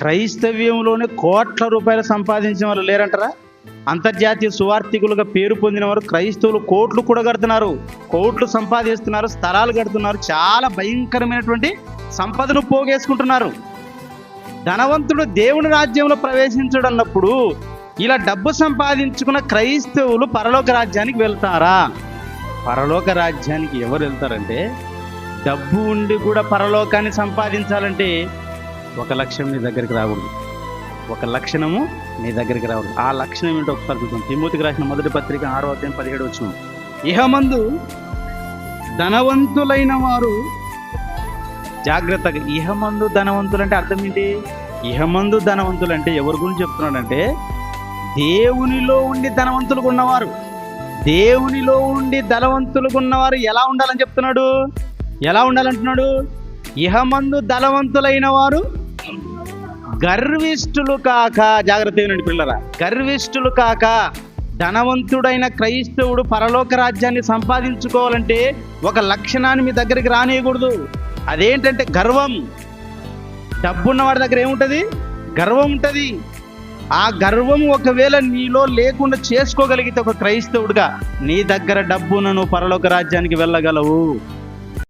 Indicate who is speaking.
Speaker 1: క్రైస్తవ్యంలోనే కోట్ల రూపాయలు సంపాదించిన వాళ్ళు లేరంటారా? అంతర్జాతీయ సువార్థికులుగా పేరు పొందిన వారు క్రైస్తవులు కోట్లు కూడా కడుతున్నారు, కోట్లు సంపాదిస్తున్నారు, స్థలాలు కడుతున్నారు, చాలా భయంకరమైనటువంటి సంపదను పోగేసుకుంటున్నారు. ధనవంతుడు దేవుని రాజ్యంలో ప్రవేశించడన్నప్పుడు ఇలా డబ్బు సంపాదించుకున్న క్రైస్తవులు పరలోక రాజ్యానికి వెళ్తారా? పరలోక రాజ్యానికి ఎవరు వెళ్తారంటే, డబ్బు ఉండి కూడా పరలోకాన్ని సంపాదించాలంటే ఒక లక్ష్యం నీ దగ్గరికి రాకూడదు, ఒక లక్షణము నీ దగ్గరికి రాకూడదు. ఆ లక్షణం ఏంటో ఒకసారి చూద్దాం. తిమోతికి రాసిన మొదటి పత్రిక 6వ అధ్యాయం 17వ వచనం. ఇహమందు ధనవంతులైన వారు జాగ్రత్తగా. ఇహమందు ధనవంతులు అంటే అర్థం ఏంటి? ఇహమందు ధనవంతులు అంటే ఎవరి గురించి చెప్తున్నాడంటే, దేవునిలో ఉండి ధనవంతులుగా ఉన్నవారు. దేవునిలో ఉండి ధనవంతులుగా ఉన్నవారు ఎలా ఉండాలని చెప్తున్నాడు? ఎలా ఉండాలంటున్నాడు? ఇహమందు ధనవంతులైన వారు గర్విష్ఠులు కాక. జాగ్రత్త వినండి పిల్లరా, గర్విష్ఠులు కాక. ధనవంతుడైన క్రైస్తవుడు పరలోక రాజ్యాన్ని సంపాదించుకోవాలంటే ఒక లక్షణాన్ని మీ దగ్గరికి రానియకూడదు. అదేంటంటే గర్వం. డబ్బున్న వాడి దగ్గర ఏముంటుంది? గర్వం ఉంటుంది. ఆ గర్వం ఒకవేళ నీలో లేకుండా చేసుకోగలిగితే ఒక క్రైస్తవుడిగా నీ దగ్గర డబ్బున నువ్వు పరలోక రాజ్యానికి వెళ్ళగలవు.